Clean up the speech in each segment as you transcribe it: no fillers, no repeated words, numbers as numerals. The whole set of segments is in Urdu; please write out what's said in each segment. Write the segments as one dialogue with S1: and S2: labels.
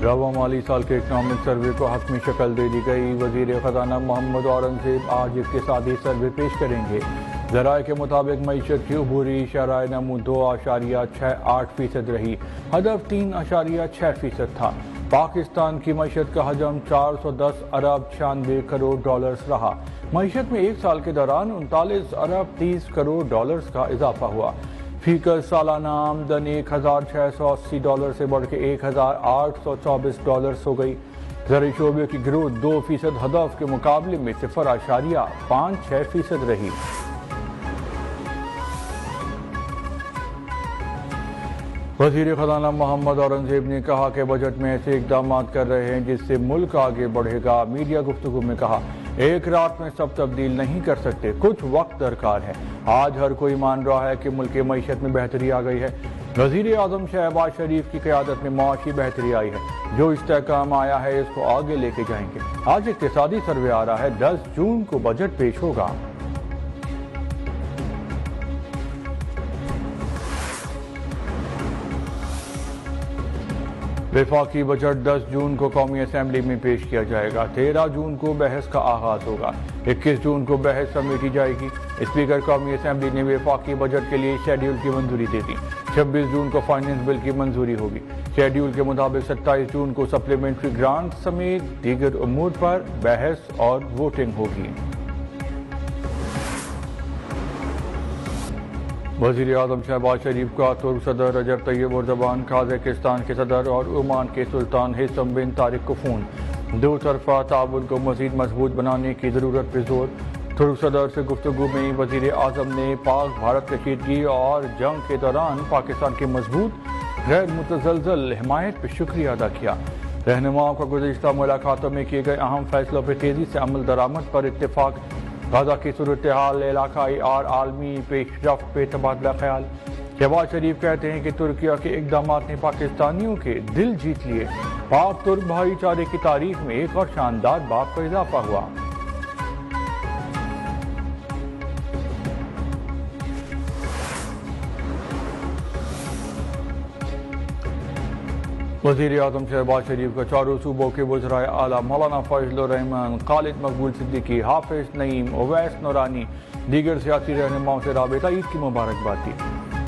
S1: رواں مالی سال کے اکنامک سروے کو حتمی شکل دے دی گئی۔ وزیر خزانہ محمد اورنگزیب آج اقتصادی سروے پیش کریں گے۔ ذرائع کے مطابق معیشت کی عبوری شرح نمو 2.68% رہی، ہدف 3.6% تھا۔ پاکستان کی معیشت کا حجم 410 ارب 96 کروڑ ڈالرز رہا۔ معیشت میں ایک سال کے دوران 39 ارب 30 کروڑ ڈالرز کا اضافہ ہوا۔ فیکس سالانہ آمدن 1680 ڈالر سے بڑھ کے 1824 ڈالرز ہو گئی۔ زرعی شعبے کی گروتھ 2% ہدف کے مقابلے میں 0.56% رہی۔ وزیر خزانہ محمد اورنگزیب نے کہا کہ بجٹ میں ایسے اقدامات کر رہے ہیں جس سے ملک آگے بڑھے گا۔ میڈیا گفتگو میں کہا، ایک رات میں سب تبدیل نہیں کر سکتے، کچھ وقت درکار ہے۔ آج ہر کوئی مان رہا ہے کہ ملک کی معیشت میں بہتری آ گئی ہے۔ وزیر اعظم شہباز شریف کی قیادت میں معاشی بہتری آئی ہے۔ جو استحکام آیا ہے اس کو آگے لے کے جائیں گے۔ آج اقتصادی سروے آ رہا ہے، 10 جون کو بجٹ پیش ہوگا۔ وفاقی بجٹ 10 جون کو قومی اسمبلی میں پیش کیا جائے گا۔ 13 جون کو بحث کا آغاز ہوگا۔ 21 جون کو بحث سمیٹی جائے گی۔ اسپیکر قومی اسمبلی نے وفاقی بجٹ کے لیے شیڈیول کی منظوری دے دی۔ 26 جون کو فائنانس بل کی منظوری ہوگی۔ شیڈیول کے مطابق 27 جون کو سپلیمنٹری گرانٹ سمیت دیگر امور پر بحث اور ووٹنگ ہوگی۔ وزیر اعظم شہباز شریف کا ترک صدر رجب طیب اردوان، قازقستان کے صدر اور عمان کے سلطان حسن بن طارق کو فون۔ دو طرفہ تعاون کو مزید مضبوط بنانے کی ضرورت پر زور۔ ترک صدر سے گفتگو میں وزیر اعظم نے پاک بھارت کشیدگی اور جنگ کے دوران پاکستان کی مضبوط غیر متزلزل حمایت پر شکریہ ادا کیا۔ رہنماؤں کا گزشتہ ملاقاتوں میں کیے گئے اہم فیصلوں پر تیزی سے عمل درآمد پر اتفاق۔ غزہ کی صورتحال، علاقائی اور عالمی پیش رفت پہ تبادلہ خیال۔ شہباز شریف کہتے ہیں کہ ترکیہ کے اقدامات نے پاکستانیوں کے دل جیت لیے۔ پاک ترک بھائی چارے کی تاریخ میں ایک اور شاندار باب کا اضافہ ہوا۔ وزیر اعظم شہباز شریف کا چاروں صوبوں کے وزرائے اعلیٰ مولانا فضل الرحمان، خالد مقبول صدیقی، حافظ نعیم، اویس نورانی، دیگر سیاسی رہنماؤں سے رابطہ عید کی مبارکباد دی۔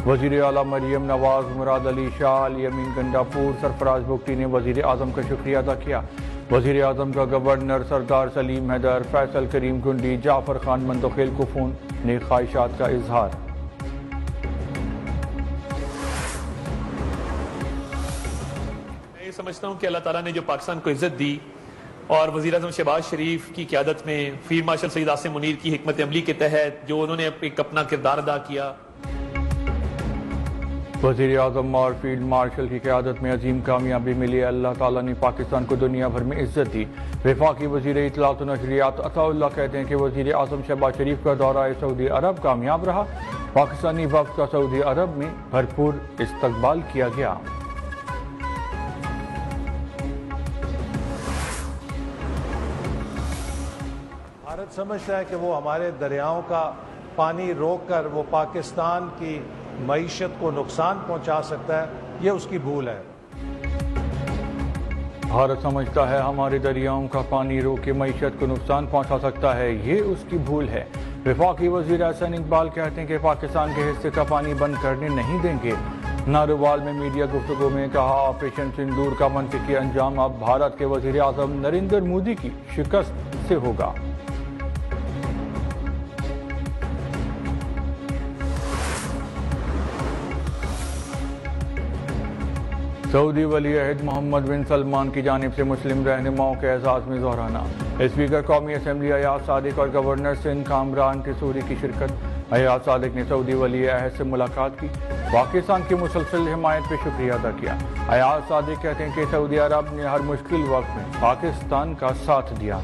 S1: وزیر اعلیٰ مریم نواز، مراد علی شاہ، الیمین گنڈاپور، سرفراز بگٹی نے وزیر اعظم کا شکریہ ادا کیا۔ وزیر اعظم کا گورنر سردار سلیم حیدر، فیصل کریم گنڈی، جعفر خان مندوخیل کو فون، نیک خواہشات کا اظہار۔
S2: سمجھتا ہوں کہ اللہ تعالیٰ نے جو پاکستان کو عزت دی اور وزیر اعظم شہباز شریف کی قیادت میں فیلڈ مارشل سید عاصم منیر کی حکمت عملی کے تحت جو انہوں نے ایک اپنا کردار ادا کیا۔
S1: وزیر اعظم اور فیلڈ مارشل کی قیادت میں عظیم کامیابی ملی۔ اللہ تعالیٰ نے پاکستان کو دنیا بھر میں عزت دی۔ وفاقی وزیر اطلاعات و نشریات عطا اللہ کہتے ہیں کہ وزیر اعظم شہباز شریف کا دورہ سعودی عرب کامیاب رہا۔ پاکستانی وفد کا سعودی عرب میں بھرپور استقبال کیا گیا۔
S3: بھارت سمجھتا ہے کہ وہ ہمارے دریاؤں کا پانی روک کر وہ پاکستان کی معیشت کو نقصان پہنچا سکتا ہے، یہ اس کی بھول ہے۔
S1: بھارت سمجھتا ہے ہمارے دریاؤں کا پانی روک کے معیشت کو نقصان پہنچا سکتا ہے، یہ اس کی بھول ہے۔ وفاقی وزیر احسن اقبال کہتے ہیں کہ پاکستان کے حصے کا پانی بند کرنے نہیں دیں گے۔ ناروال میں میڈیا گفتگو میں کہا، آپریشن سندور کا منطقی انجام اب بھارت کے وزیر اعظم نریندر مودی کی شکست سے ہوگا۔ سعودی ولی عہد محمد بن سلمان کی جانب سے مسلم رہنماؤں کے اعزاز میں ظہرانہ۔ اسپیکر قومی اسمبلی ایاز صادق اور گورنر سندھ کامران ٹیسوری کی شرکت۔ ایاز صادق نے سعودی ولی عہد سے ملاقات کی، پاکستان کی مسلسل حمایت پہ شکریہ ادا کیا۔ ایاز صادق کہتے ہیں کہ سعودی عرب نے ہر مشکل وقت میں پاکستان کا ساتھ دیا۔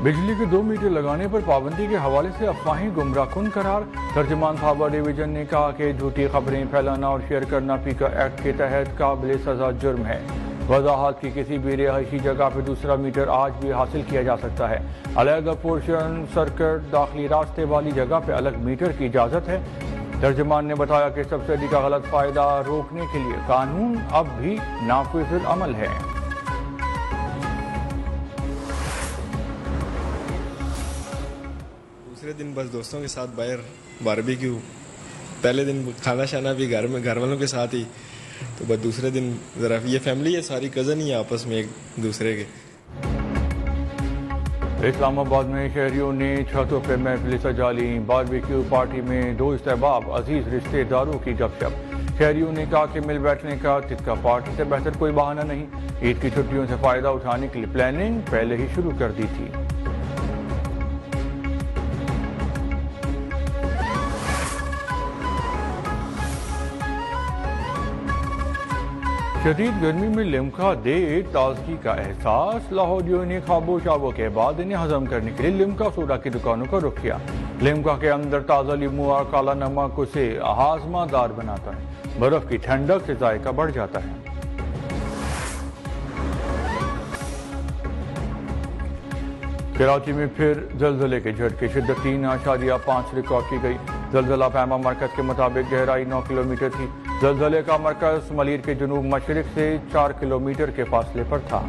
S1: بجلی کے 2 میٹر لگانے پر پابندی کے حوالے سے افواہیں گمراہ کن قرار۔ ترجمان تھابا ڈویژن نے کہا کہ جھوٹی خبریں پھیلانا اور شیئر کرنا پیکا ایکٹ کے تحت قابل سزا جرم ہے۔ وضاحت کی کسی بھی رہائشی جگہ پہ دوسرا میٹر آج بھی حاصل کیا جا سکتا ہے. علیحدہ پورشن سرکٹ داخلی راستے والی جگہ پہ الگ میٹر کی اجازت ہے. ترجمان نے بتایا کہ سبسڈی کا غلط فائدہ روکنے کے لیے قانون اب بھی نافذ العمل ہے.
S4: دوسرے دن بس دوستوں کے ساتھ باہر باربیکیو. پہلے دن کھانا شانا بھی گھر میں گھر والوں کے ساتھ ہی, تو بس دوسرے دن ذرا یہ فیملی ہے ساری کزن ہی آپس میں ایک دوسرے کے.
S1: اسلام آباد میں شہریوں نے چھتوں پہ محفلیں سجا لی. باربیکیو پارٹی میں دوست احباب عزیز رشتے داروں کی گپ شپ. شہریوں نے کہا کہ مل بیٹھنے کا تکہ پارٹی سے بہتر کوئی بہانہ نہیں. عید کی چھٹیوں سے فائدہ اٹھانے کے لیے پلاننگ پہلے ہی شروع کر دی تھی. شدید گرمی میں لیمکا دے تازگی کا احساس. لاہوریوں نے خوابوں شابوں کے بعد انہیں ہضم کرنے کے لیے لیمکا سوڈا کی دکانوں کا رخ کیا. لیمکا کے اندر تازہ لیموں اور کالا نمک اسے ہاضمہ دار بناتا ہے. برف کی ٹھنڈک سے ذائقہ بڑھ جاتا ہے. کراچی میں پھر زلزلے کے جھٹکے. شدت 3.5 ریکارڈ کی گئی. زلزلہ پیما مرکز کے مطابق گہرائی 9 کلومیٹر تھی. زلزلے کا مرکز ملیر کے جنوب مشرق سے 4 کلومیٹر کے فاصلے پر تھا.